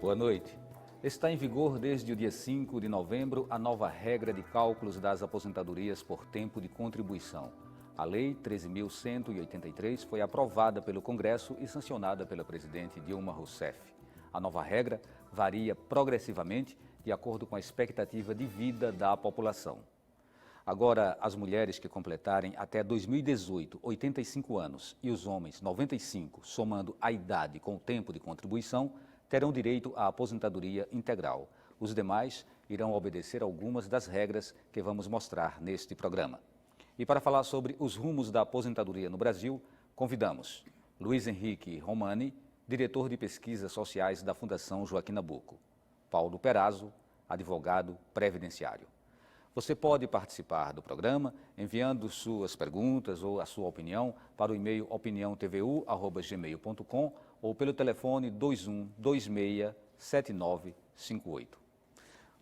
Boa noite. Está em vigor desde o dia 5 de novembro a nova regra de cálculos das aposentadorias por tempo de contribuição. A Lei 13.183 foi aprovada pelo Congresso e sancionada pela presidente Dilma Rousseff. A nova regra varia progressivamente de acordo com a expectativa de vida da população. Agora, as mulheres que completarem até 2018 85 anos e os homens 95, somando a idade com o tempo de contribuição, terão direito à aposentadoria integral. Os demais irão obedecer algumas das regras que vamos mostrar neste programa. E para falar sobre os rumos da aposentadoria no Brasil, convidamos Luiz Henrique Romani, diretor de pesquisas sociais da Fundação Joaquim Nabuco, Paulo Perazzo, advogado previdenciário. Você pode participar do programa enviando suas perguntas ou a sua opinião para o e-mail opiniãotvu@gmail.com ou pelo telefone 21267958.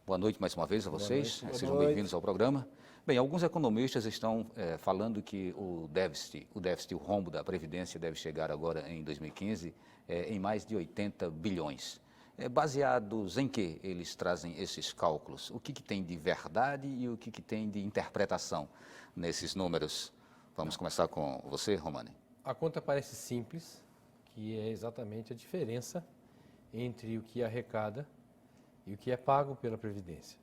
Boa noite mais uma vez a vocês, sejam bem-vindos ao programa. Bem, alguns economistas estão falando que o rombo da Previdência deve chegar agora em 2015 em mais de 80 bilhões. Baseados em que eles trazem esses cálculos? O que tem de verdade e o que tem de interpretação nesses números? Vamos começar com você, Romani. A conta parece simples, que é exatamente a diferença entre o que arrecada e o que é pago pela Previdência.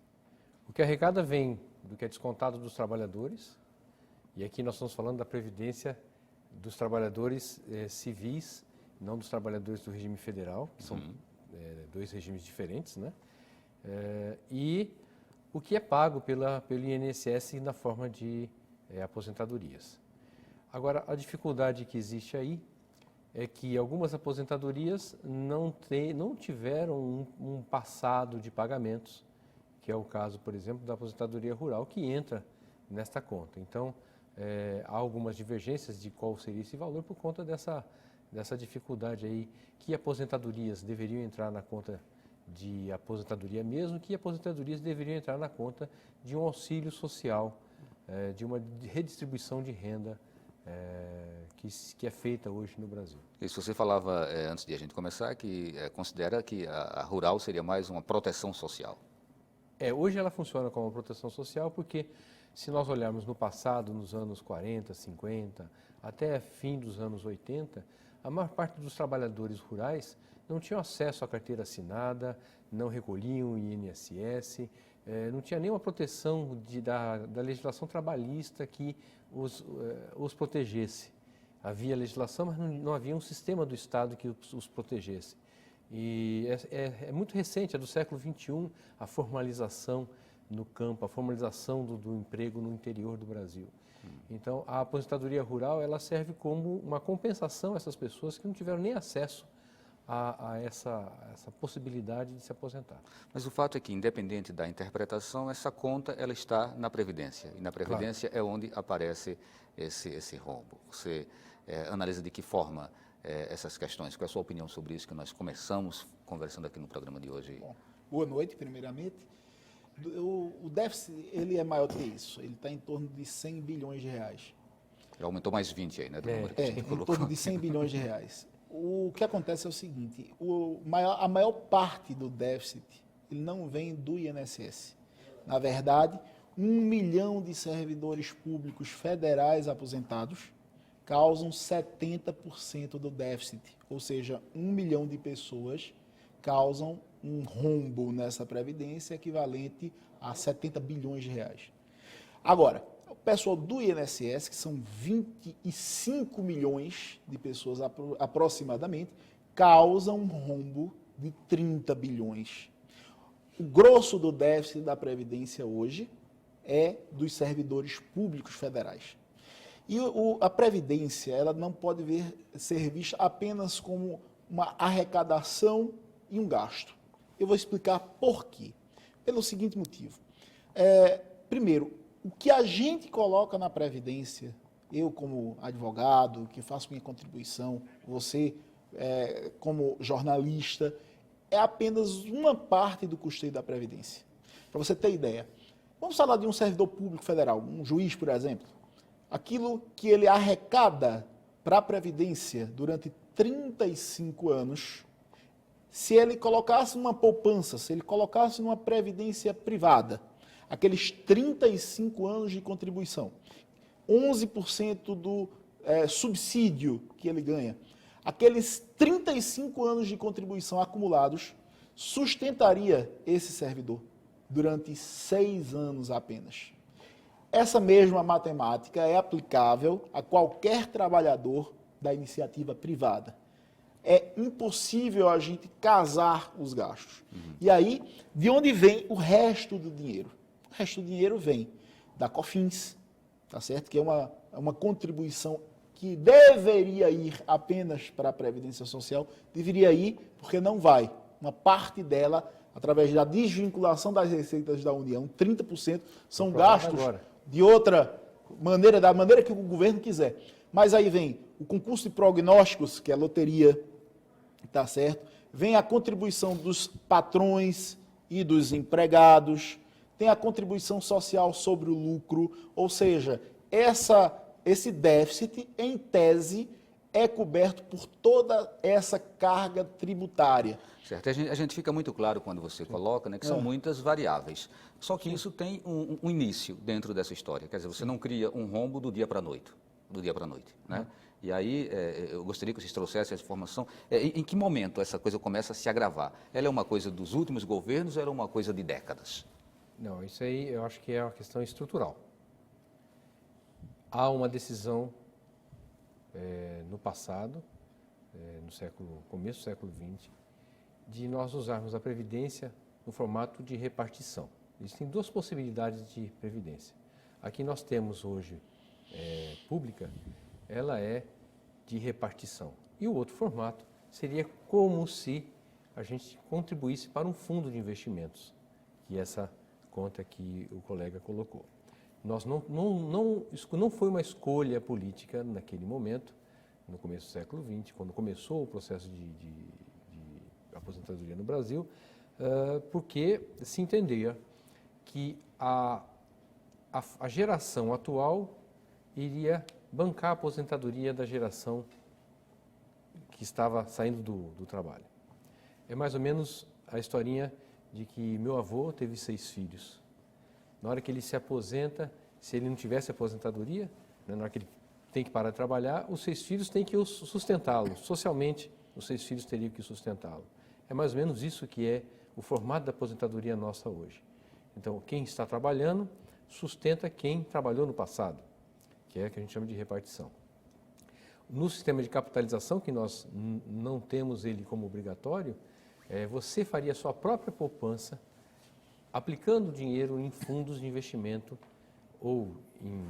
O que arrecada vem do que é descontado dos trabalhadores, e aqui nós estamos falando da Previdência dos trabalhadores civis, não dos trabalhadores do regime federal, que são dois regimes diferentes, né? E o que é pago pelo INSS na forma de aposentadorias. Agora, a dificuldade que existe aí é que algumas aposentadorias não tiveram um passado de pagamentos, que é o caso, por exemplo, da aposentadoria rural, que entra nesta conta. Então, há algumas divergências de qual seria esse valor por conta dessa dificuldade aí, que aposentadorias deveriam entrar na conta de aposentadoria mesmo, que aposentadorias deveriam entrar na conta de um auxílio social, de uma redistribuição de renda que é feita hoje no Brasil. Isso você falava, antes de a gente começar, que considera que a rural seria mais uma proteção social. Hoje ela funciona como uma proteção social porque, se nós olharmos no passado, nos anos 40, 50, até fim dos anos 80, a maior parte dos trabalhadores rurais não tinham acesso à carteira assinada, não recolhiam o INSS, não tinha nenhuma proteção da legislação trabalhista que os protegesse. Havia legislação, mas não havia um sistema do Estado que os protegesse. E é muito recente, é do século XXI, a formalização no campo, a formalização do emprego no interior do Brasil. Então, a aposentadoria rural, ela serve como uma compensação a essas pessoas que não tiveram nem acesso a essa possibilidade de se aposentar. Mas o fato é que, independente da interpretação, essa conta ela está na Previdência. E na Previdência é onde aparece esse rombo. Você analisa de que forma essas questões? Qual é a sua opinião sobre isso que nós começamos conversando aqui no programa de hoje? Bom, boa noite, primeiramente. O déficit ele é maior que isso, ele está em torno de 100 bilhões de reais. Já aumentou mais 20 aí, né? Do número que a gente Em colocou. torno de 100 bilhões de reais. O que acontece é o seguinte, a maior parte do déficit ele não vem do INSS. Na verdade, 1 milhão de servidores públicos federais aposentados causam 70% do déficit, ou seja, 1 milhão de pessoas causam um rombo nessa previdência equivalente a 70 bilhões de reais. Agora, o pessoal do INSS, que são 25 milhões de pessoas aproximadamente, causam um rombo de 30 bilhões. O grosso do déficit da Previdência hoje é dos servidores públicos federais. E a Previdência ela não pode ser vista apenas como uma arrecadação e um gasto. Eu vou explicar por quê. Pelo seguinte motivo. Primeiro, o que a gente coloca na Previdência, eu como advogado, que faço minha contribuição, você como jornalista, é apenas uma parte do custeio da Previdência. Para você ter ideia, vamos falar de um servidor público federal, um juiz, por exemplo. Aquilo que ele arrecada para a Previdência durante 35 anos se ele colocasse numa poupança, se ele colocasse numa previdência privada, aqueles 35 anos de contribuição, 11% do subsídio que ele ganha, aqueles 35 anos de contribuição acumulados, sustentaria esse servidor durante 6 anos apenas. Essa mesma matemática é aplicável a qualquer trabalhador da iniciativa privada. É impossível a gente casar os gastos. E aí, de onde vem o resto do dinheiro? O resto do dinheiro vem da COFINS, tá certo? Que é uma contribuição que deveria ir apenas para a Previdência Social, deveria ir porque não vai. Uma parte dela, através da desvinculação das receitas da União, 30% são gastos de outra maneira, da maneira que o governo quiser. Mas aí vem o concurso de prognósticos, que é a loteria, tá certo? Vem a contribuição dos patrões e dos empregados, tem a contribuição social sobre o lucro, ou seja, esse déficit, em tese, é coberto por toda essa carga tributária. Certo. A gente fica muito claro quando você coloca, né, que são muitas variáveis. Só que isso tem um início dentro dessa história. Quer dizer, você não cria um rombo do dia para a noite. Né? E aí, eu gostaria que vocês trouxessem essa informação. Em que momento essa coisa começa a se agravar? Ela é uma coisa dos últimos governos ou ela é uma coisa de décadas? Não, isso aí eu acho que é uma questão estrutural. Há uma decisão no passado, começo do século XX, de nós usarmos a Previdência no formato de repartição. Existem duas possibilidades de Previdência. Aqui nós temos hoje pública, ela é de repartição. E o outro formato seria como se a gente contribuísse para um fundo de investimentos, que é essa conta que o colega colocou. Isso não foi uma escolha política naquele momento, no começo do século XX, quando começou o processo de aposentadoria no Brasil, porque se entendia que a geração atual iria bancar a aposentadoria da geração que estava saindo do trabalho. É mais ou menos a historinha de que meu avô teve 6 filhos. Na hora que ele se aposenta, se ele não tivesse aposentadoria, né, na hora que ele tem que parar de trabalhar, os 6 filhos têm que sustentá-lo. Socialmente, os 6 filhos teriam que sustentá-lo. É mais ou menos isso que é o formato da aposentadoria nossa hoje. Então, quem está trabalhando sustenta quem trabalhou no passado, que é o que a gente chama de repartição. No sistema de capitalização, que nós não temos ele como obrigatório, você faria a sua própria poupança aplicando dinheiro em fundos de investimento ou em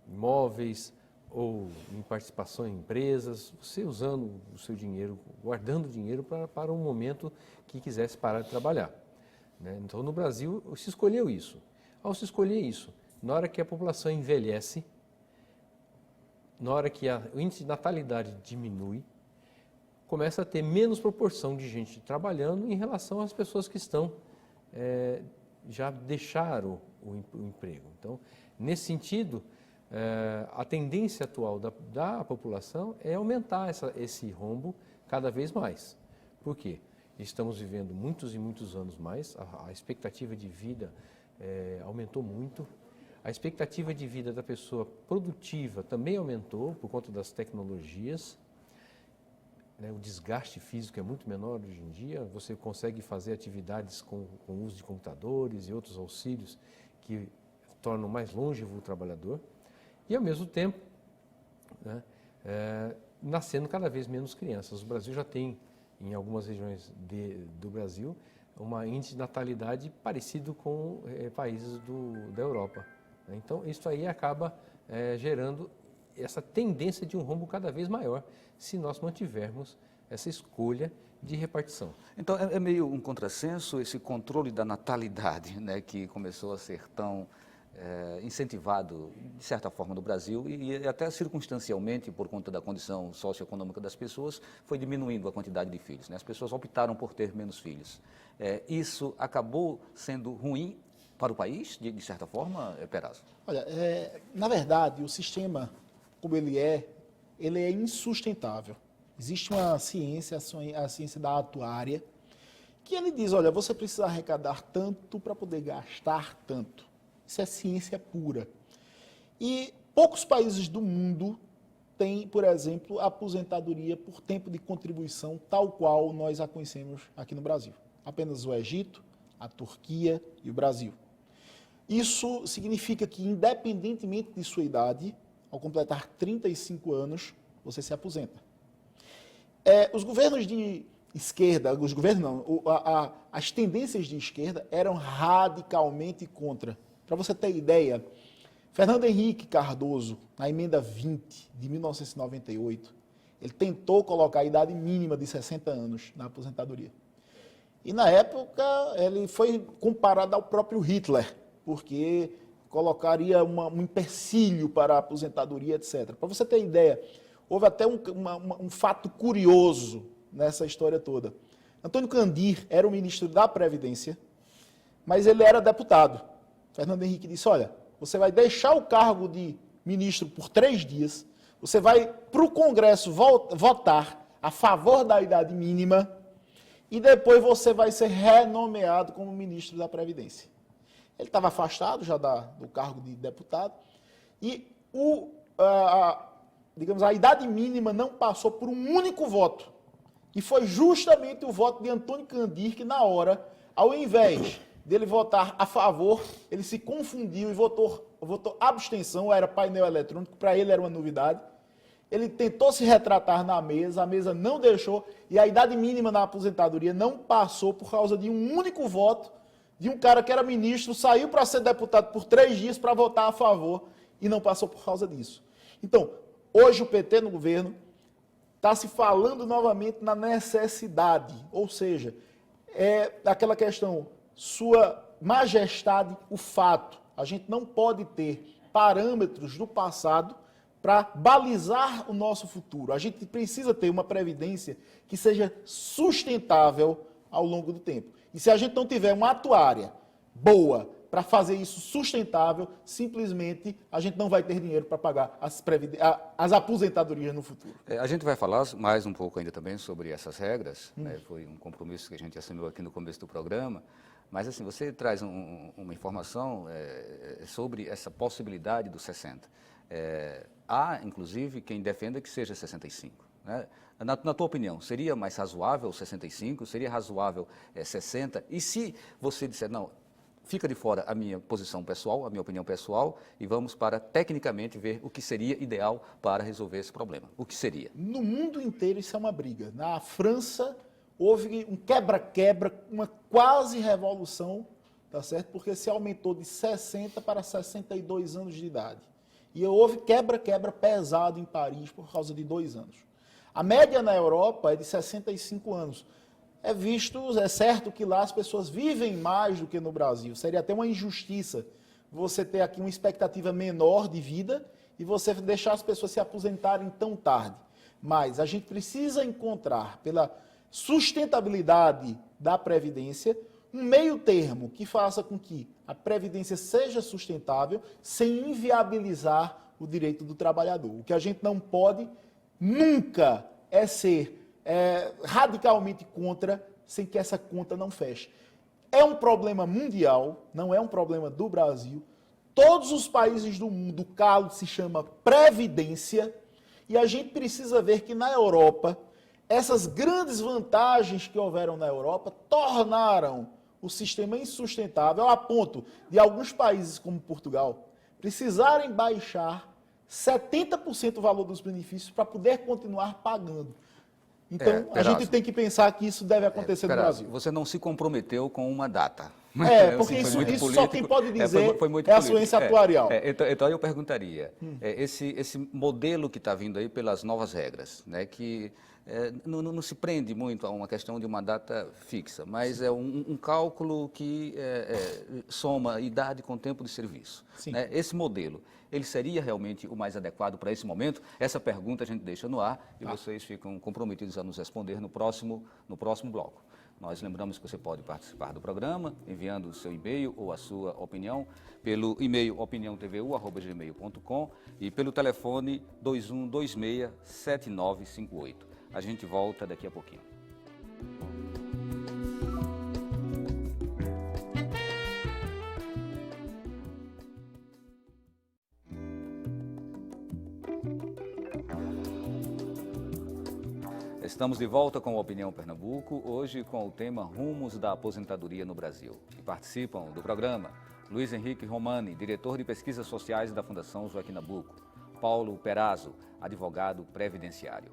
imóveis ou em participação em empresas, você usando o seu dinheiro, guardando dinheiro para um momento que quisesse parar de trabalhar. Né? Então, no Brasil, se escolheu isso. Ao se escolher isso, na hora que a população envelhece, na hora que o índice de natalidade diminui, começa a ter menos proporção de gente trabalhando em relação às pessoas que estão já deixaram o emprego. Então, nesse sentido, a tendência atual da população é aumentar esse rombo cada vez mais. Por quê? Estamos vivendo muitos e muitos anos mais, a expectativa de vida aumentou muito, a expectativa de vida da pessoa produtiva também aumentou por conta das tecnologias, o desgaste físico é muito menor hoje em dia, você consegue fazer atividades com o uso de computadores e outros auxílios que tornam mais longevo o trabalhador e, ao mesmo tempo, nascendo cada vez menos crianças. O Brasil já tem, em algumas regiões do Brasil, um índice de natalidade parecido com países da Europa. Então, isso aí acaba gerando essa tendência de um rombo cada vez maior se nós mantivermos essa escolha de repartição. Então, é meio um contrassenso esse controle da natalidade, né, que começou a ser tão incentivado, de certa forma, no Brasil e até circunstancialmente, por conta da condição socioeconômica das pessoas, foi diminuindo a quantidade de filhos. Né? As pessoas optaram por ter menos filhos. Isso acabou sendo ruim para o país, de certa forma, Perazzo? Olha, na verdade, o sistema, como ele é insustentável. Existe uma ciência, a ciência da atuária, que ele diz, olha, você precisa arrecadar tanto para poder gastar tanto. Isso é ciência pura. E poucos países do mundo têm, por exemplo, a aposentadoria por tempo de contribuição tal qual nós a conhecemos aqui no Brasil. Apenas o Egito, a Turquia e o Brasil. Isso significa que, independentemente de sua idade, ao completar 35 anos, você se aposenta. Os governos de esquerda, os governos não, as tendências de esquerda eram radicalmente contra. Para você ter ideia, Fernando Henrique Cardoso, na emenda 20 de 1998, ele tentou colocar a idade mínima de 60 anos na aposentadoria. E na época ele foi comparado ao próprio Hitler, porque colocaria um empecilho para a aposentadoria, etc. Para você ter ideia, houve até um fato curioso nessa história toda. Antônio Candir era o ministro da Previdência, mas ele era deputado. Fernando Henrique disse, olha, você vai deixar o cargo de ministro por 3 dias, você vai para o Congresso votar a favor da idade mínima e depois você vai ser renomeado como ministro da Previdência. Ele estava afastado já do cargo de deputado e digamos, a idade mínima não passou por um único voto. E foi justamente o voto de Antônio Candir que, na hora, ao invés dele votar a favor, ele se confundiu e votou abstenção, era painel eletrônico, para ele era uma novidade. Ele tentou se retratar na mesa, a mesa não deixou, e a idade mínima na aposentadoria não passou por causa de um único voto de um cara que era ministro, saiu para ser deputado por 3 dias para votar a favor, e não passou por causa disso. Então, hoje o PT no governo está se falando novamente na necessidade, ou seja, é aquela questão, sua majestade, o fato. A gente não pode ter parâmetros do passado para balizar o nosso futuro. A gente precisa ter uma previdência que seja sustentável ao longo do tempo. E se a gente não tiver uma atuária boa para fazer isso sustentável, simplesmente a gente não vai ter dinheiro para pagar as aposentadorias no futuro. A gente vai falar mais um pouco ainda também sobre essas regras, né? Foi um compromisso que a gente assinou aqui no começo do programa, mas assim, você traz uma informação sobre essa possibilidade dos 60. Há, inclusive, quem defenda que seja 65. Né? Na tua opinião, seria mais razoável 65? Seria razoável 60? E se você disser, não, fica de fora a minha posição pessoal, a minha opinião pessoal, e vamos para, tecnicamente, ver o que seria ideal para resolver esse problema. O que seria? No mundo inteiro isso é uma briga. Na França houve um quebra-quebra, uma quase revolução, tá certo? Porque se aumentou de 60 para 62 anos de idade. E houve quebra-quebra pesado em Paris por causa de 2 anos. A média na Europa é de 65 anos. É certo que lá as pessoas vivem mais do que no Brasil. Seria até uma injustiça você ter aqui uma expectativa menor de vida e você deixar as pessoas se aposentarem tão tarde. Mas a gente precisa encontrar, pela sustentabilidade da Previdência, um meio termo que faça com que a Previdência seja sustentável sem inviabilizar o direito do trabalhador. O que a gente não pode nunca é ser radicalmente contra, sem que essa conta não feche. É um problema mundial, não é um problema do Brasil. Todos os países do mundo, o calo se chama Previdência, e a gente precisa ver que na Europa, essas grandes vantagens que houveram na Europa tornaram o sistema insustentável, a ponto de alguns países, como Portugal, precisarem baixar 70% o valor dos benefícios para poder continuar pagando. Então, a gente tem que pensar que isso deve acontecer no Brasil. Você não se comprometeu com uma data. Porque isso só quem pode dizer é a ciência atuarial. Então, eu perguntaria, esse modelo que está vindo aí pelas novas regras, né, que não se prende muito a uma questão de uma data fixa, mas é um cálculo que soma idade com tempo de serviço. Né? Esse modelo, ele seria realmente o mais adequado para esse momento? Essa pergunta a gente deixa no ar e vocês ficam comprometidos a nos responder no próximo bloco. Nós lembramos que você pode participar do programa enviando o seu e-mail ou a sua opinião pelo e-mail opiniãotvu@gmail.com e pelo telefone 2126-7958. A gente volta daqui a pouquinho. Estamos de volta com a Opinião Pernambuco, hoje com o tema Rumos da Aposentadoria no Brasil. E participam do programa Luiz Henrique Romani, diretor de Pesquisas Sociais da Fundação Joaquim Nabuco, Paulo Perazzo, advogado previdenciário.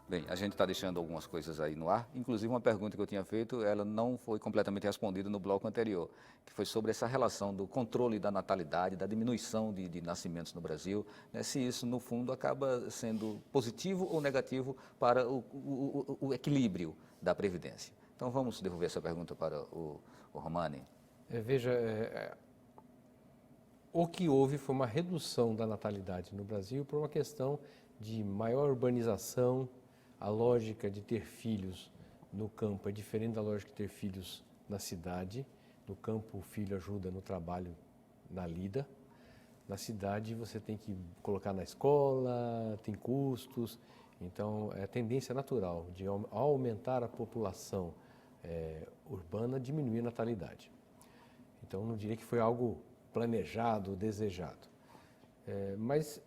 Bem, a gente está deixando algumas coisas aí no ar, inclusive uma pergunta que eu tinha feito, ela não foi completamente respondida no bloco anterior, que foi sobre essa relação do controle da natalidade, da diminuição de nascimentos no Brasil, né, se isso, no fundo, acaba sendo positivo ou negativo para o equilíbrio da Previdência. Então, vamos devolver essa pergunta para o Romani. O que houve foi uma redução da natalidade no Brasil por uma questão de maior urbanização. A lógica de ter filhos no campo é diferente da lógica de ter filhos na cidade. No campo, o filho ajuda no trabalho, na lida. Na cidade, você tem que colocar na escola, tem custos. Então, é a tendência natural de, ao aumentar a população urbana, diminuir a natalidade. Então, não diria que foi algo planejado, desejado. Mas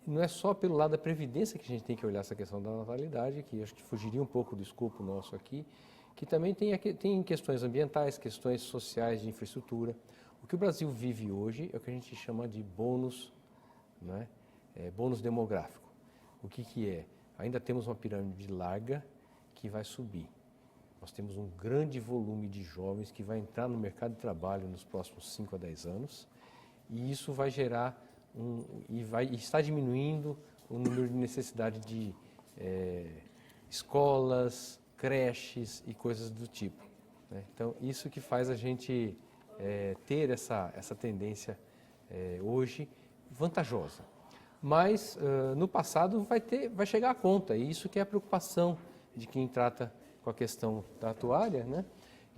não é só pelo lado da Previdência que a gente tem que olhar essa questão da natalidade, que acho que fugiria um pouco do escopo nosso aqui, que também tem questões ambientais, questões sociais de infraestrutura. O que o Brasil vive hoje é o que a gente chama de bônus, né? Bônus demográfico. O que é? Ainda temos uma pirâmide larga que vai subir. Nós temos um grande volume de jovens que vai entrar no mercado de trabalho nos próximos 5 a 10 anos, e isso vai gerar está diminuindo o número de necessidade de escolas, creches e coisas do tipo, né? Então, isso que faz a gente ter essa tendência hoje vantajosa. Mas, no passado, vai chegar a conta, e isso que é a preocupação de quem trata com a questão da atuária, né?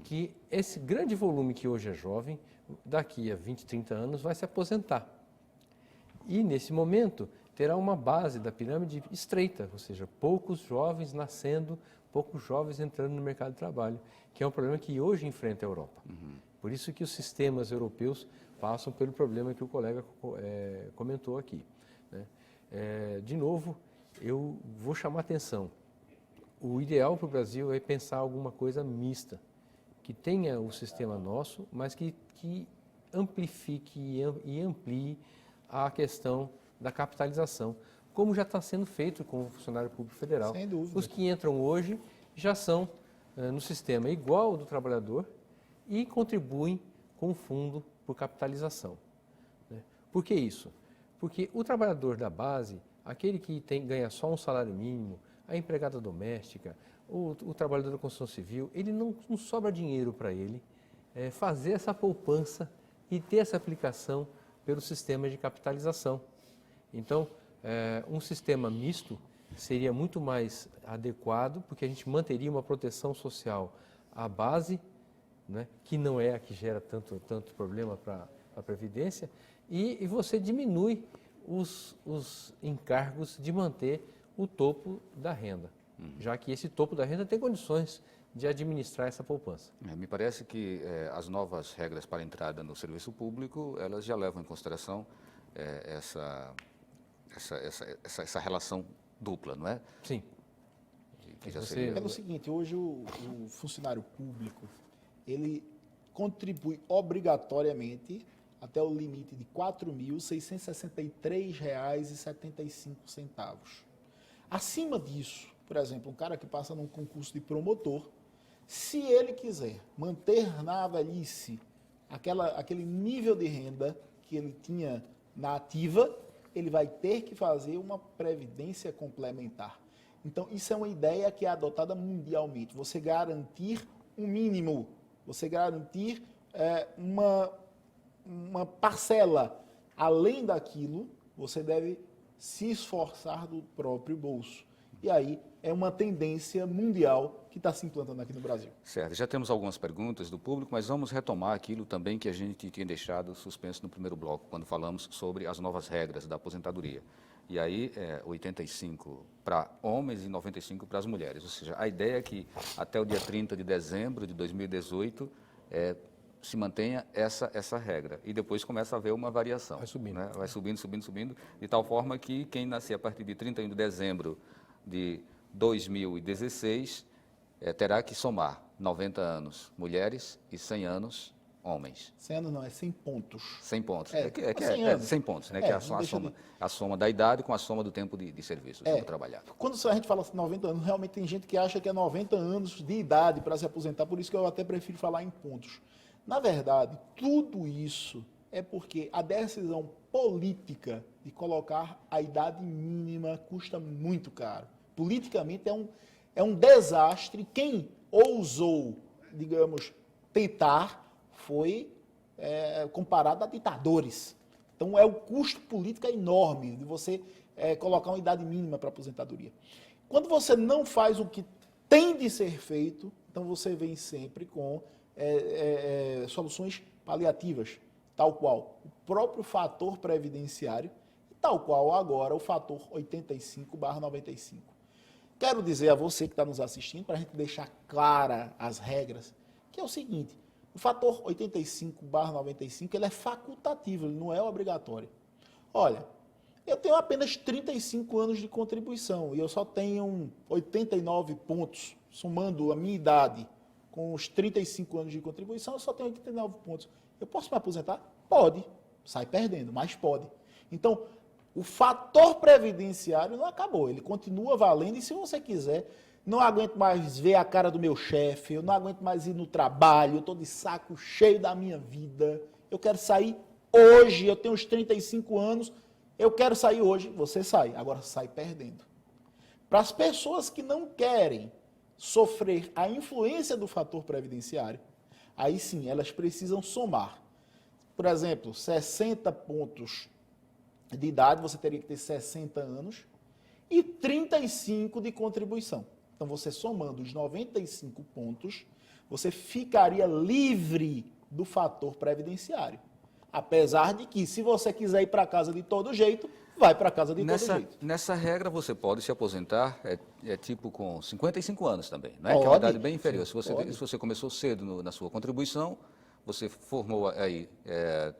Que esse grande volume que hoje é jovem, daqui a 20, 30 anos, vai se aposentar. E, nesse momento, terá uma base da pirâmide estreita, ou seja, poucos jovens nascendo, poucos jovens entrando no mercado de trabalho, que é um problema que hoje enfrenta a Europa. Por isso que os sistemas europeus passam pelo problema que o colega comentou aqui, né? De novo, eu vou chamar a atenção. O ideal para o Brasil é pensar alguma coisa mista, que tenha o sistema nosso, mas que amplifique e amplie a questão da capitalização, como já está sendo feito com o funcionário público federal. Sem dúvida. Os que entram hoje já são no sistema igual ao do trabalhador e contribuem com o fundo por capitalização, né? Por que isso? Porque o trabalhador da base, aquele que ganha só um salário mínimo, a empregada doméstica, o trabalhador da construção civil, ele não sobra dinheiro para ele fazer essa poupança e ter essa aplicação pelo sistema de capitalização. Então, um sistema misto seria muito mais adequado, porque a gente manteria uma proteção social à base, né, que não é a que gera tanto problema para a Previdência, e você diminui os encargos de manter o topo da renda, já que esse topo da renda tem condições de administrar essa poupança. Me parece que as novas regras para entrada no serviço público, elas já levam em consideração essa relação dupla, não é? Sim. Que já seria... Pelo seguinte, hoje o funcionário público, ele contribui obrigatoriamente até o limite de R$ 4.663,75. Acima disso, por exemplo, um cara que passa num concurso de promotor, se ele quiser manter na velhice aquele nível de renda que ele tinha na ativa, ele vai ter que fazer uma previdência complementar. Então, isso é uma ideia que é adotada mundialmente. Você garantir um mínimo, você garantir uma parcela. Além daquilo, você deve se esforçar do próprio bolso. E aí é uma tendência mundial que está se implantando aqui no Brasil. Certo, já temos algumas perguntas do público, mas vamos retomar aquilo também que a gente tinha deixado suspenso no primeiro bloco, quando falamos sobre as novas regras da aposentadoria. E aí, 85 para homens e 95 para as mulheres. Ou seja, a ideia é que até o dia 30 de dezembro de 2018 se mantenha essa regra. E depois começa a haver uma variação. Vai subindo. Né? Vai subindo, de tal forma que quem nascer a partir de 31 de dezembro de 2016, terá que somar 90 anos mulheres e 100 anos homens. 100 anos não, é 100 pontos. 100 pontos. 100 anos. 100 pontos, né? Que é a soma da idade com a soma do tempo de serviço, do tempo trabalhado. Quando a gente fala 90 anos, realmente tem gente que acha que é 90 anos de idade para se aposentar, por isso que eu até prefiro falar em pontos. Na verdade, tudo isso é porque a decisão política de colocar a idade mínima custa muito caro. Politicamente é um desastre. Quem ousou, digamos, tentar foi comparado a ditadores. Então, o custo político é enorme de você colocar uma idade mínima para aposentadoria. Quando você não faz o que tem de ser feito, então você vem sempre com soluções paliativas, tal qual o próprio fator previdenciário, e tal qual agora o fator 85/95. Quero dizer a você que está nos assistindo, para a gente deixar clara as regras, que é o seguinte: o fator 85/95 ele é facultativo, ele não é obrigatório. Olha, eu tenho apenas 35 anos de contribuição e eu só tenho 89 pontos, somando a minha idade com os 35 anos de contribuição, eu só tenho 89 pontos. Eu posso me aposentar? Pode. Sai perdendo, mas pode. Então, o fator previdenciário não acabou, ele continua valendo e se você quiser, não aguento mais ver a cara do meu chefe, eu não aguento mais ir no trabalho, eu estou de saco cheio da minha vida, eu quero sair hoje, eu tenho uns 35 anos, eu quero sair hoje, você sai, agora sai perdendo. Para as pessoas que não querem sofrer a influência do fator previdenciário, aí sim, elas precisam somar. Por exemplo, 60 pontos de idade, você teria que ter 60 anos, e 35 de contribuição. Então, você somando os 95 pontos, você ficaria livre do fator previdenciário. Apesar de que, se você quiser ir para casa de todo jeito, vai para casa de todo jeito. Nessa regra, você pode se aposentar, tipo com 55 anos também, não é? Pode, que é uma idade bem inferior. sim, Se você começou cedo na sua contribuição, você formou aí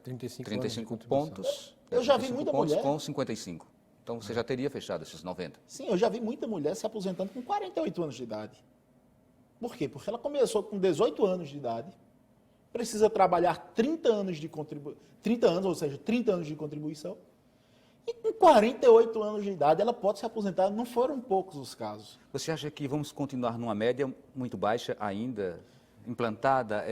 35 pontos. Eu já vi muita mulher com 55. Então, você já teria fechado esses 90. Sim, eu já vi muita mulher se aposentando com 48 anos de idade. Por quê? Porque ela começou com 18 anos de idade, precisa trabalhar 30 anos, ou seja, 30 anos de contribuição, e com 48 anos de idade ela pode se aposentar. Não foram poucos os casos. Você acha que vamos continuar numa média muito baixa ainda, implantada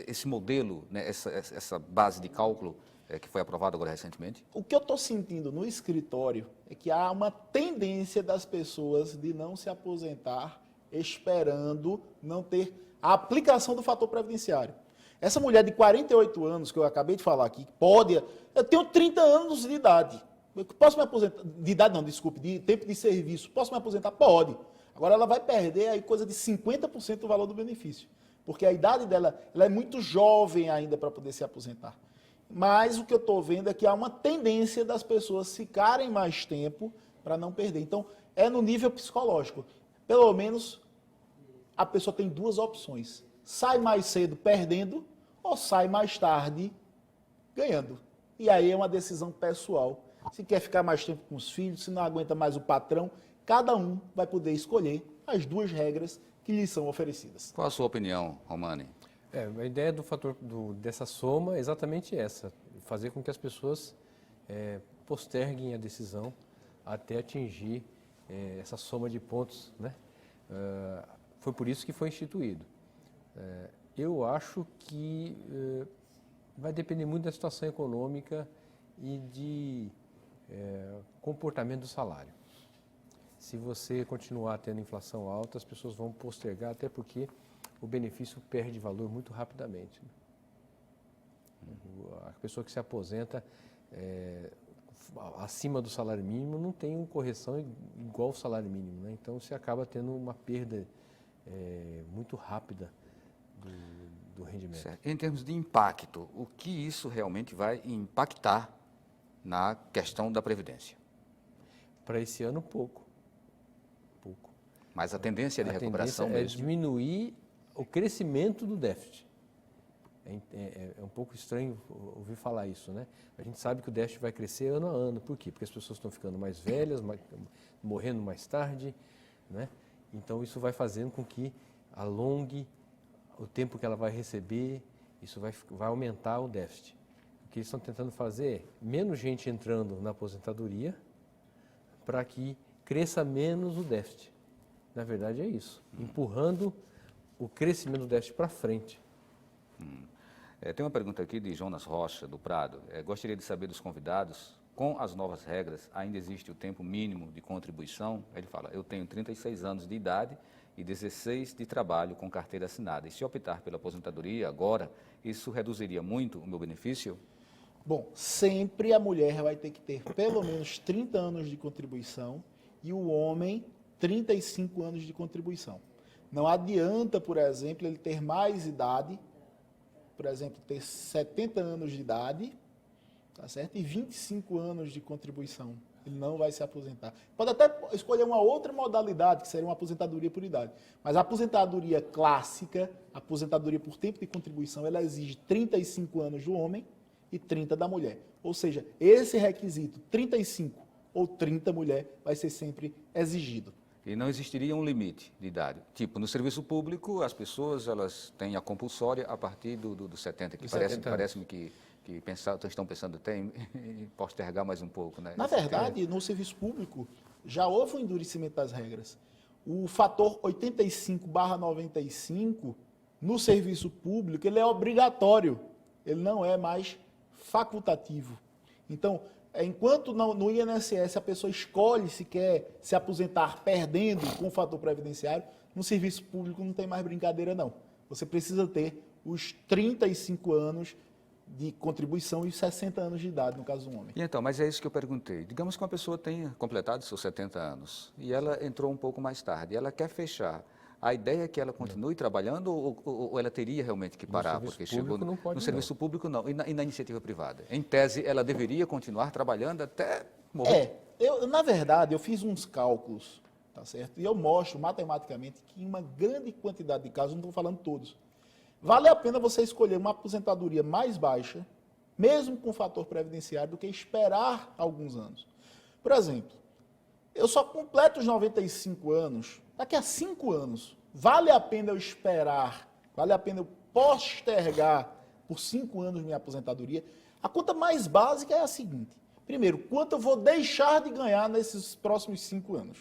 esse modelo, né, essa base de cálculo que foi aprovado agora recentemente? O que eu estou sentindo no escritório é que há uma tendência das pessoas de não se aposentar esperando não ter a aplicação do fator previdenciário. Essa mulher de 48 anos, que eu acabei de falar aqui, eu tenho 30 anos de idade. Eu posso me aposentar, de idade não, desculpe, de tempo de serviço, posso me aposentar? Pode. Agora ela vai perder aí coisa de 50% do valor do benefício, porque a idade dela ela é muito jovem ainda para poder se aposentar. Mas o que eu estou vendo é que há uma tendência das pessoas ficarem mais tempo para não perder. Então, é no nível psicológico. Pelo menos, a pessoa tem duas opções. Sai mais cedo perdendo ou sai mais tarde ganhando. E aí é uma decisão pessoal. Se quer ficar mais tempo com os filhos, se não aguenta mais o patrão, cada um vai poder escolher as duas regras que lhes são oferecidas. Qual a sua opinião, Romani? A ideia do fator dessa soma é exatamente essa, fazer com que as pessoas posterguem a decisão até atingir essa soma de pontos, né? Foi por isso que foi instituído. Eu acho que vai depender muito da situação econômica e de comportamento do salário. Se você continuar tendo inflação alta, as pessoas vão postergar, até porque o benefício perde valor muito rapidamente. A pessoa que se aposenta acima do salário mínimo não tem uma correção igual ao salário mínimo, né? Então você acaba tendo uma perda muito rápida do rendimento. Certo. Em termos de impacto, o que isso realmente vai impactar na questão da Previdência? Para esse ano, pouco. Mas a tendência de recuperação tendência mesmo é diminuir o crescimento do déficit. É um pouco estranho ouvir falar isso, né? A gente sabe que o déficit vai crescer ano a ano. Por quê? Porque as pessoas estão ficando mais velhas, morrendo mais tarde, né? Então, isso vai fazendo com que alongue o tempo que ela vai receber, isso vai aumentar o déficit. O que eles estão tentando fazer é menos gente entrando na aposentadoria para que cresça menos o déficit. Na verdade, é isso, empurrando o crescimento do déficit para frente. Tem uma pergunta aqui de Jonas Rocha, do Prado. Gostaria de saber dos convidados, com as novas regras, ainda existe o tempo mínimo de contribuição? Ele fala, eu tenho 36 anos de idade e 16 de trabalho com carteira assinada. E se optar pela aposentadoria agora, isso reduziria muito o meu benefício? Bom, sempre a mulher vai ter que ter pelo menos 30 anos de contribuição e o homem 35 anos de contribuição. Não adianta, por exemplo, ele ter mais idade, por exemplo, ter 70 anos de idade, tá certo? E 25 anos de contribuição. Ele não vai se aposentar. Pode até escolher uma outra modalidade, que seria uma aposentadoria por idade. Mas a aposentadoria clássica, a aposentadoria por tempo de contribuição, ela exige 35 anos do homem e 30 da mulher. Ou seja, esse requisito, 35 ou 30 mulher, vai ser sempre exigido. E não existiria um limite de idade. Tipo, no serviço público, as pessoas elas têm a compulsória a partir do 70, que parece-me que estão pensando até em postergar mais um pouco, né? Na verdade, no serviço público, já houve um endurecimento das regras. O fator 85/95, no serviço público, ele é obrigatório. Ele não é mais facultativo. Então, enquanto no INSS a pessoa escolhe se quer se aposentar perdendo com o fator previdenciário, no serviço público não tem mais brincadeira, não. Você precisa ter os 35 anos de contribuição e 60 anos de idade, no caso do homem. E então, mas é isso que eu perguntei. Digamos que uma pessoa tenha completado seus 70 anos e ela entrou um pouco mais tarde, ela quer fechar. A ideia é que ela continue trabalhando ou ela teria realmente que parar? Porque chegou no serviço público, não. E na iniciativa privada? Em tese, ela deveria continuar trabalhando até morrer? Na verdade, eu fiz uns cálculos, tá certo? E eu mostro matematicamente que em uma grande quantidade de casos, não estou falando todos, vale a pena você escolher uma aposentadoria mais baixa, mesmo com fator previdenciário, do que esperar alguns anos. Por exemplo, eu só completo os 95 anos daqui a 5 anos. Vale a pena eu esperar, vale a pena eu postergar por 5 anos minha aposentadoria? A conta mais básica é a seguinte. Primeiro, quanto eu vou deixar de ganhar nesses próximos 5 anos?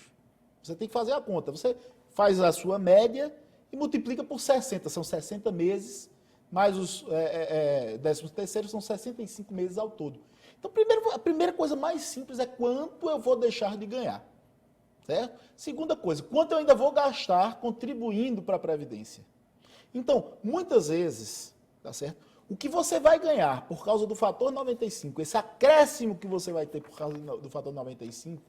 Você tem que fazer a conta. Você faz a sua média e multiplica por 60. São 60 meses, mais os 13º são 65 meses ao todo. Então, a primeira coisa mais simples é quanto eu vou deixar de ganhar. Certo? Segunda coisa, quanto eu ainda vou gastar contribuindo para a Previdência? Então, muitas vezes, tá certo? O que você vai ganhar por causa do fator 95, esse acréscimo que você vai ter por causa do fator 95,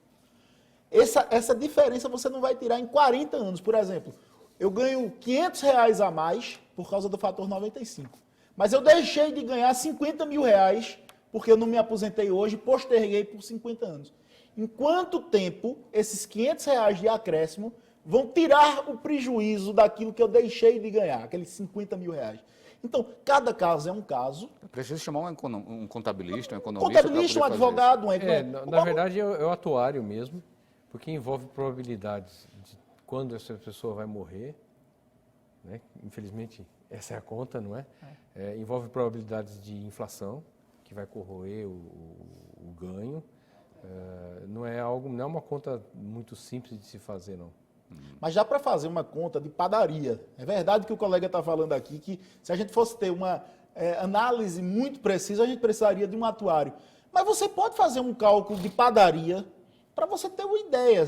essa diferença você não vai tirar em 40 anos. Por exemplo, eu ganho R$500 a mais por causa do fator 95. Mas eu deixei de ganhar R$50 mil porque eu não me aposentei hoje, posterguei por 50 anos. Em quanto tempo esses R$500 de acréscimo vão tirar o prejuízo daquilo que eu deixei de ganhar, aqueles R$50 mil? Então, cada caso é um caso. Precisa chamar um contabilista, um economista. Contabilista, um advogado, um economista. Na verdade, é o atuário mesmo, porque envolve probabilidades de quando essa pessoa vai morrer. Né? Infelizmente, essa é a conta, não é? Envolve probabilidades de inflação, que vai corroer o ganho. Não é uma conta muito simples de se fazer, não. Mas dá para fazer uma conta de padaria. É verdade que o colega está falando aqui que se a gente fosse ter uma análise muito precisa, a gente precisaria de um atuário. Mas você pode fazer um cálculo de padaria para você ter uma ideia.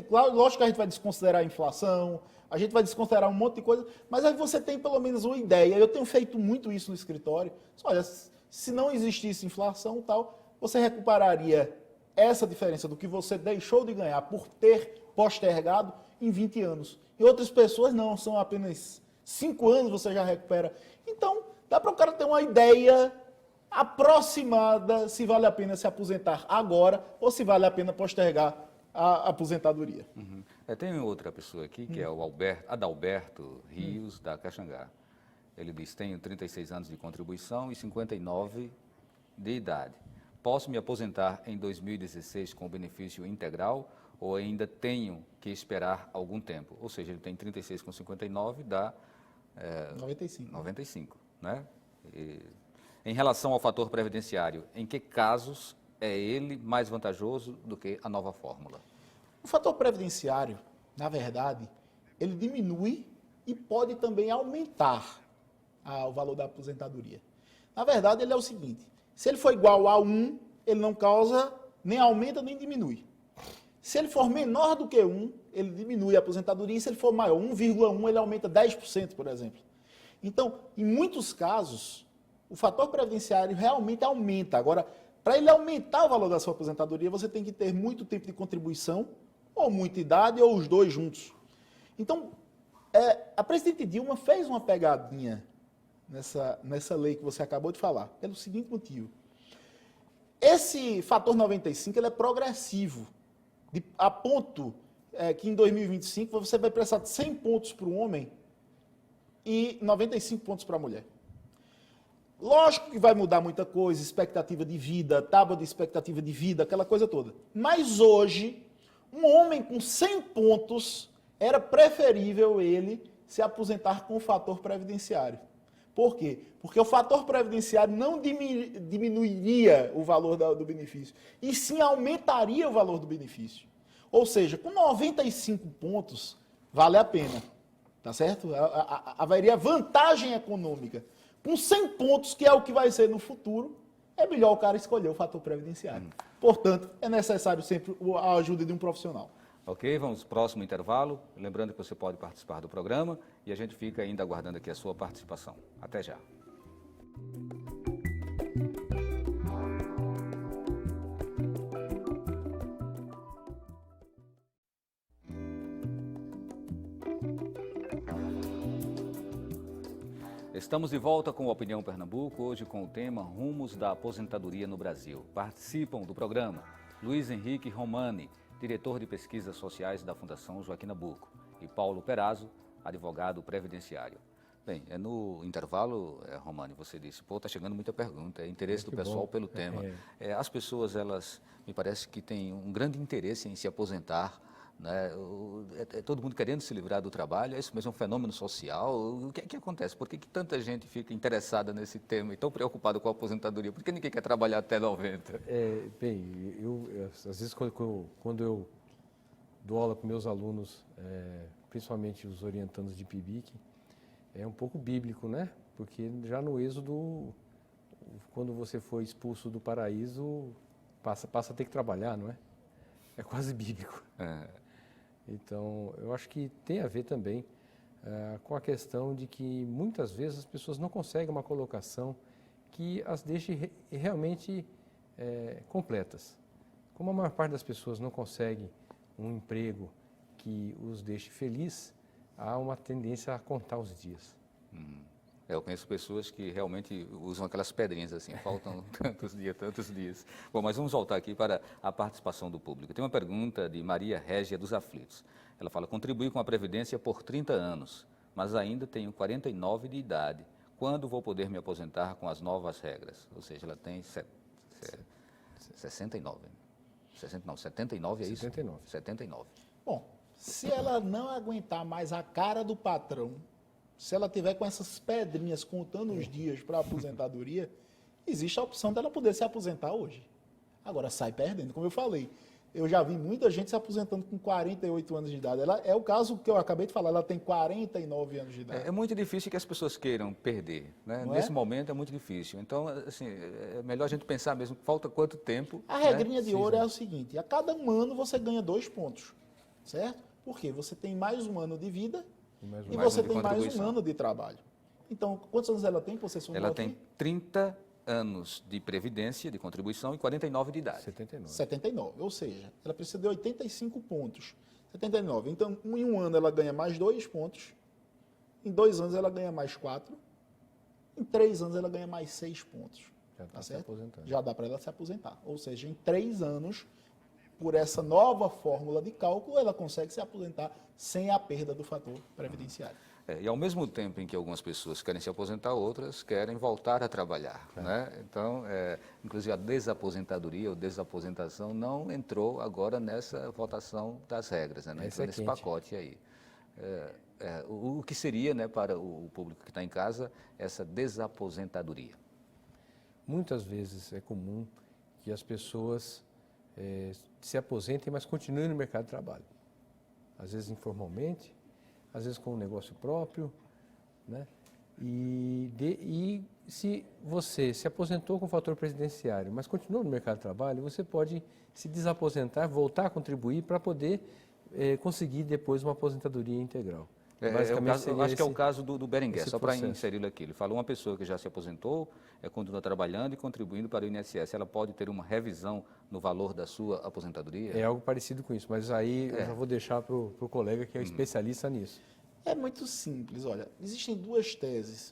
Lógico que a gente vai desconsiderar a inflação, a gente vai desconsiderar um monte de coisa, mas aí você tem pelo menos uma ideia. Eu tenho feito muito isso no escritório. Olha, se não existisse inflação e tal, você recuperaria essa diferença do que você deixou de ganhar por ter postergado em 20 anos. E outras pessoas não, são apenas 5 anos você já recupera. Então, dá para o cara ter uma ideia aproximada se vale a pena se aposentar agora ou se vale a pena postergar a aposentadoria. Tem outra pessoa aqui, que é o Adalberto Rios, da Caxangá. Ele diz, tenho 36 anos de contribuição e 59 de idade. Posso me aposentar em 2016 com o benefício integral ou ainda tenho que esperar algum tempo? Ou seja, ele tem 36 com 59, dá 95. 95, né? Em relação ao fator previdenciário, em que casos é ele mais vantajoso do que a nova fórmula? O fator previdenciário, na verdade, ele diminui e pode também aumentar o valor da aposentadoria. Na verdade, ele é o seguinte, se ele for igual a 1, ele não causa, nem aumenta, nem diminui. Se ele for menor do que 1, ele diminui a aposentadoria, e se ele for maior, 1,1, ele aumenta 10%, por exemplo. Então, em muitos casos, o fator previdenciário realmente aumenta. Agora, para ele aumentar o valor da sua aposentadoria, você tem que ter muito tempo de contribuição, ou muita idade, ou os dois juntos. Então, a presidente Dilma fez uma pegadinha nessa lei que você acabou de falar, pelo seguinte motivo. Esse fator 95 ele é progressivo, a ponto que em 2025 você vai precisar de 100 pontos para o homem e 95 pontos para a mulher. Lógico que vai mudar muita coisa, expectativa de vida, tábua de expectativa de vida, aquela coisa toda. Mas hoje, um homem com 100 pontos, era preferível ele se aposentar com o fator previdenciário. Por quê? Porque o fator previdenciário não diminuiria o valor do benefício, e sim aumentaria o valor do benefício. Ou seja, com 95 pontos, vale a pena, tá certo? Haveria vantagem econômica. Com 100 pontos, que é o que vai ser no futuro, é melhor o cara escolher o fator previdenciário. Portanto, é necessário sempre a ajuda de um profissional. Ok, vamos para o próximo intervalo. Lembrando que você pode participar do programa e a gente fica ainda aguardando aqui a sua participação. Até já. Estamos de volta com o Opinião Pernambuco, hoje com o tema Rumos da Aposentadoria no Brasil. Participam do programa Luiz Henrique Romani, diretor de Pesquisas Sociais da Fundação Joaquim Nabuco, e Paulo Perazzo, advogado previdenciário. Bem, no intervalo, Romani, você disse, está chegando muita pergunta, é interesse do pessoal pelo tema. As pessoas, elas, me parece que têm um grande interesse em se aposentar, né? Todo mundo querendo se livrar do trabalho, isso mesmo é um fenômeno social. O que acontece? Por que tanta gente fica interessada nesse tema e tão preocupada com a aposentadoria? Por que ninguém quer trabalhar até 90? Bem, às vezes quando eu dou aula com meus alunos, principalmente os orientandos de PIBIC, é um pouco bíblico, né? Porque já no Êxodo, quando você foi expulso do paraíso, passa a ter que trabalhar, não é? É quase bíblico. Então, eu acho que tem a ver também com a questão de que muitas vezes as pessoas não conseguem uma colocação que as deixe realmente completas. Como a maior parte das pessoas não consegue um emprego que os deixe feliz, há uma tendência a contar os dias. Eu conheço pessoas que realmente usam aquelas pedrinhas assim, faltam tantos dias. Bom, mas vamos voltar aqui para a participação do público. Tem uma pergunta de Maria Régia dos Aflitos. Ela fala, contribuí com a Previdência por 30 anos, mas ainda tenho 49 de idade. Quando vou poder me aposentar com as novas regras? Ou seja, ela tem 69, é isso? 79. Bom, se ela não aguentar mais a cara do patrão, se ela tiver com essas pedrinhas contando os dias para a aposentadoria, existe a opção dela poder se aposentar hoje. Agora, sai perdendo, como eu falei. Eu já vi muita gente se aposentando com 48 anos de idade. É o caso que eu acabei de falar, ela tem 49 anos de idade. É muito difícil que as pessoas queiram perder, né? Nesse momento é muito difícil. Então, assim, é melhor a gente pensar mesmo, falta quanto tempo. A regrinha de ouro é o seguinte, a cada ano você ganha 2 pontos, certo? Por quê? Você tem mais um ano de vida e você tem mais um ano de trabalho. Então, quantos anos ela tem, professor? Ela tem 30 anos de previdência, de contribuição e 49 de idade. 79, ou seja, ela precisa de 85 pontos. 79. Então, em um ano ela ganha mais 2 pontos, em 2 anos ela ganha mais 4, em 3 anos ela ganha mais 6 pontos. Já está se aposentando. Já dá para ela se aposentar. Ou seja, em 3 anos, por essa nova fórmula de cálculo, ela consegue se aposentar sem a perda do fator previdenciário. E ao mesmo tempo em que algumas pessoas querem se aposentar, outras querem voltar a trabalhar, né? Então, inclusive a desaposentadoria ou desaposentação não entrou agora nessa votação das regras, né? Não entrou nesse pacote aí. O que seria, né, para o público que está em casa, essa desaposentadoria? Muitas vezes é comum que as pessoas se aposentem, mas continuem no mercado de trabalho. Às vezes informalmente, às vezes com um negócio próprio, né? E se você se aposentou com fator previdenciário, mas continuou no mercado de trabalho, você pode se desaposentar, voltar a contribuir para poder conseguir depois uma aposentadoria integral. Eu acho que é o caso do Berenguer, só para inseri-lo aqui. Ele falou uma pessoa que já se aposentou, continua trabalhando e contribuindo para o INSS. Ela pode ter uma revisão no valor da sua aposentadoria? É algo parecido com isso, mas aí eu já vou deixar para o colega que é especialista nisso. É muito simples, olha, existem duas teses.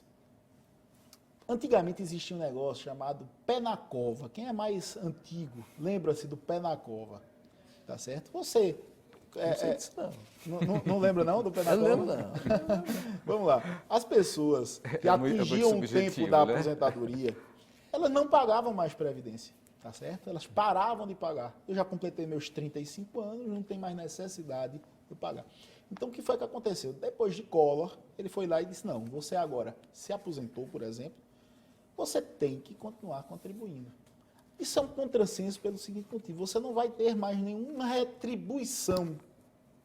Antigamente existia um negócio chamado pé na cova. Quem é mais antigo lembra-se do pé na cova, tá certo? Você... Não lembra não do pé na cova? Eu lembro não. Vamos lá. As pessoas que atingiam o tempo da aposentadoria, elas não pagavam mais previdência, tá certo? Elas paravam de pagar. Eu já completei meus 35 anos, não tem mais necessidade de pagar. Então, o que foi que aconteceu? Depois de Collor, ele foi lá e disse, não, você agora se aposentou, por exemplo, você tem que continuar contribuindo. Isso é um contrassenso pelo seguinte motivo, você não vai ter mais nenhuma retribuição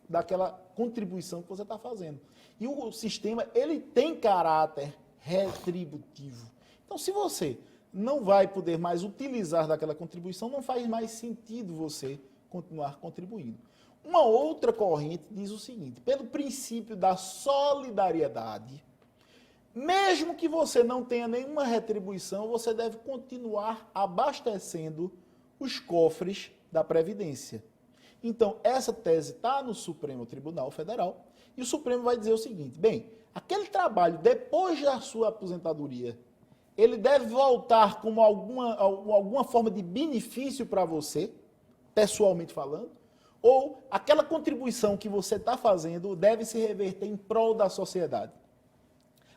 daquela contribuição que você está fazendo. E o sistema, ele tem caráter retributivo. Então, se você não vai poder mais utilizar daquela contribuição, não faz mais sentido você continuar contribuindo. Uma outra corrente diz o seguinte, pelo princípio da solidariedade, mesmo que você não tenha nenhuma retribuição, você deve continuar abastecendo os cofres da Previdência. Então, essa tese está no Supremo Tribunal Federal e o Supremo vai dizer o seguinte, bem, aquele trabalho depois da sua aposentadoria, ele deve voltar como alguma forma de benefício para você, pessoalmente falando, ou aquela contribuição que você está fazendo deve se reverter em prol da sociedade.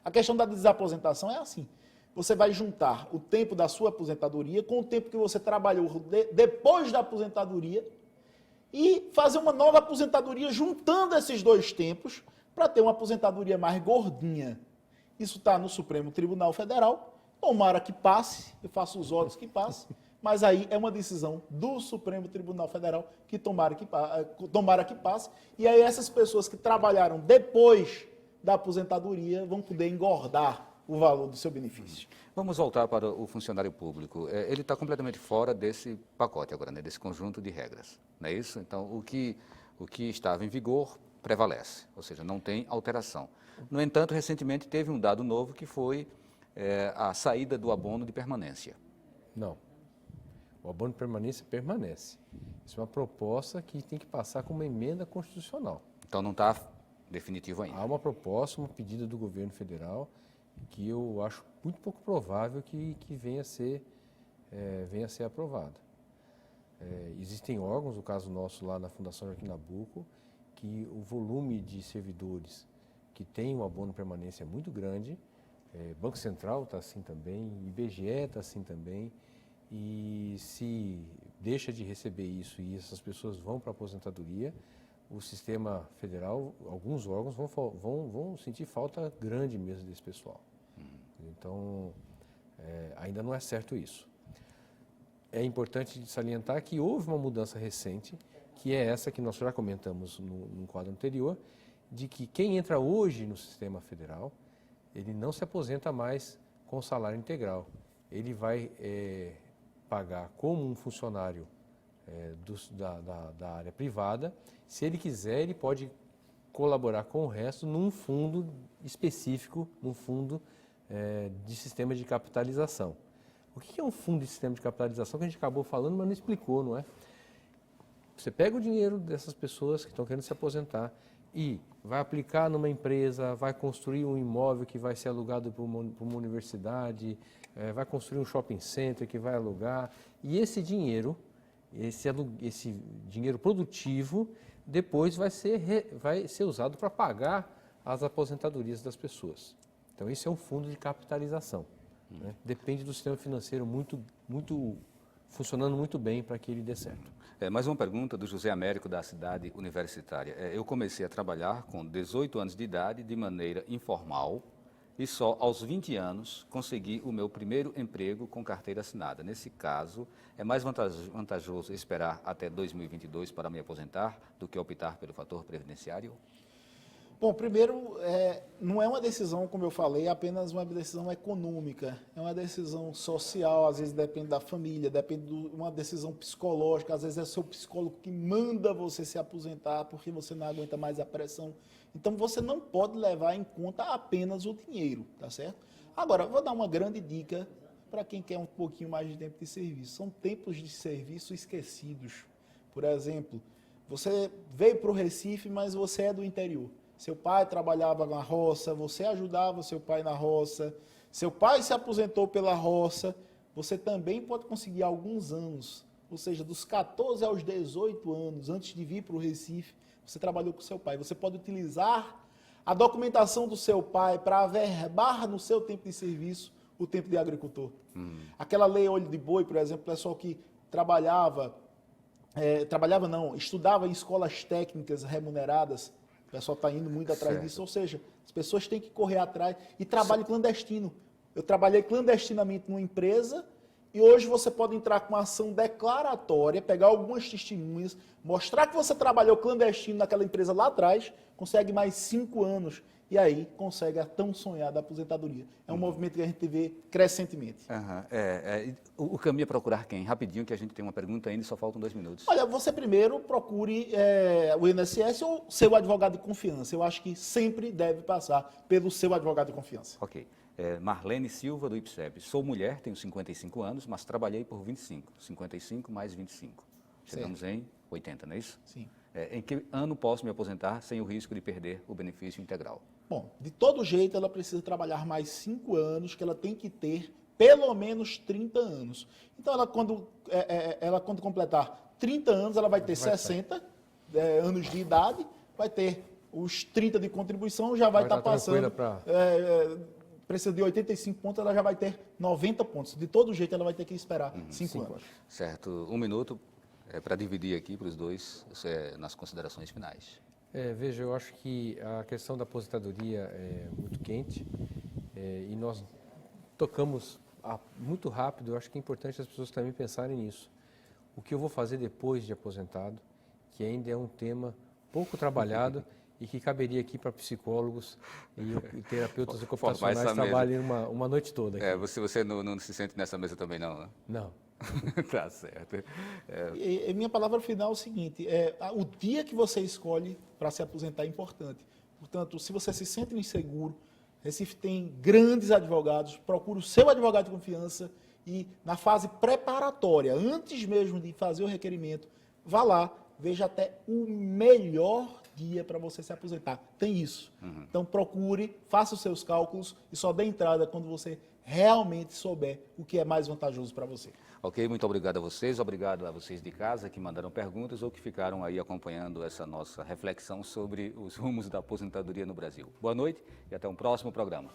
A questão da desaposentação é assim. Você vai juntar o tempo da sua aposentadoria com o tempo que você trabalhou depois da aposentadoria e fazer uma nova aposentadoria juntando esses dois tempos para ter uma aposentadoria mais gordinha. Isso está no Supremo Tribunal Federal. Tomara que passe, eu faço os olhos que passe, mas aí é uma decisão do Supremo Tribunal Federal que tomara que passe. E aí essas pessoas que trabalharam depois da aposentadoria vão poder engordar o valor do seu benefício. Vamos voltar para o funcionário público. Ele está completamente fora desse pacote agora, né, desse conjunto de regras, não é isso? Então, o que estava em vigor prevalece, ou seja, não tem alteração. No entanto, recentemente teve um dado novo que foi a saída do abono de permanência. Não. O abono de permanência permanece. Isso é uma proposta que tem que passar como uma emenda constitucional. Então, não está definitivo ainda. Há uma proposta, uma pedida do governo federal que eu acho muito pouco provável que venha a ser aprovada. Existem órgãos, no caso nosso lá na Fundação Joaquim Nabuco, que o volume de servidores que tem um abono de permanência é muito grande, Banco Central está assim também, IBGE está assim também, e se deixa de receber isso e essas pessoas vão para a aposentadoria, o sistema federal, alguns órgãos vão sentir falta grande mesmo desse pessoal. Então, ainda não é certo isso. É importante salientar que houve uma mudança recente, que é essa que nós já comentamos no quadro anterior, de que quem entra hoje no sistema federal, ele não se aposenta mais com salário integral. Ele vai pagar como um funcionário da área privada. Se ele quiser, ele pode colaborar com o resto num fundo específico, num fundo de sistema de capitalização. O que é um fundo de sistema de capitalização que a gente acabou falando, mas não explicou, não é? Você pega o dinheiro dessas pessoas que estão querendo se aposentar e vai aplicar numa empresa, vai construir um imóvel que vai ser alugado para uma universidade, vai construir um shopping center que vai alugar, e esse dinheiro, esse dinheiro produtivo, depois vai ser usado para pagar as aposentadorias das pessoas. Então, esse é um fundo de capitalização. Né? Depende do sistema financeiro funcionando muito bem para que ele dê certo. Mais uma pergunta do José Américo, da cidade universitária. Eu comecei a trabalhar com 18 anos de idade, de maneira informal, e só aos 20 anos consegui o meu primeiro emprego com carteira assinada. Nesse caso, é mais vantajoso esperar até 2022 para me aposentar do que optar pelo fator previdenciário? Bom, primeiro, não é uma decisão, como eu falei, apenas uma decisão econômica, é uma decisão social, às vezes depende da família, depende de uma decisão psicológica, às vezes é o seu psicólogo que manda você se aposentar porque você não aguenta mais a pressão. Então, você não pode levar em conta apenas o dinheiro, tá certo? Agora, vou dar uma grande dica para quem quer um pouquinho mais de tempo de serviço. São tempos de serviço esquecidos. Por exemplo, você veio para o Recife, mas você é do interior. Seu pai trabalhava na roça, você ajudava seu pai na roça, seu pai se aposentou pela roça, você também pode conseguir alguns anos, ou seja, dos 14 aos 18 anos, antes de vir para o Recife, você trabalhou com seu pai. Você pode utilizar a documentação do seu pai para averbar no seu tempo de serviço o tempo de agricultor. Aquela lei olho de boi, por exemplo, o pessoal que estudava em escolas técnicas remuneradas, o pessoal está indo muito atrás disso, ou seja, as pessoas têm que correr atrás e trabalho clandestino. Eu trabalhei clandestinamente numa empresa e hoje você pode entrar com uma ação declaratória, pegar algumas testemunhas, mostrar que você trabalhou clandestino naquela empresa lá atrás, consegue mais 5 anos e aí consegue a tão sonhada aposentadoria. É um movimento que a gente vê crescentemente. O caminho é procurar quem? Rapidinho, que a gente tem uma pergunta ainda e só faltam 2 minutos. Olha, você primeiro procure o INSS ou seu advogado de confiança. Eu acho que sempre deve passar pelo seu advogado de confiança. Ok. Marlene Silva, do IPSEB. Sou mulher, tenho 55 anos, mas trabalhei por 25. 55 mais 25. Chegamos em 80, não é isso? Sim. Em que ano posso me aposentar sem o risco de perder o benefício integral? Bom, de todo jeito ela precisa trabalhar mais 5 anos, que ela tem que ter pelo menos 30 anos. Então, ela quando completar 30 anos, ela vai ter 60 anos de idade, vai ter os 30 de contribuição, já vai estar passando... Precisa de 85 pontos, ela já vai ter 90 pontos. De todo jeito, ela vai ter que esperar 5 anos. Certo. 1 minuto para dividir aqui para os dois nas considerações finais. Veja, eu acho que a questão da aposentadoria é muito quente e nós tocamos muito rápido. Eu acho que é importante as pessoas também pensarem nisso. O que eu vou fazer depois de aposentado, que ainda é um tema pouco trabalhado e que caberia aqui para psicólogos e terapeutas ocupacionais que trabalhem uma noite toda. Você não se sente nessa mesa também, não? Né? Não. Tá certo. E minha palavra final é o seguinte, o dia que você escolhe para se aposentar é importante. Portanto, se você se sente inseguro, Recife tem grandes advogados, procure o seu advogado de confiança e na fase preparatória, antes mesmo de fazer o requerimento, vá lá, veja até o melhor dia para você se aposentar. Tem isso. Então procure, faça os seus cálculos e só dê entrada quando você realmente souber o que é mais vantajoso para você. Ok, muito obrigado a vocês, obrigado a vocês de casa que mandaram perguntas ou que ficaram aí acompanhando essa nossa reflexão sobre os rumos da aposentadoria no Brasil. Boa noite e até um próximo programa.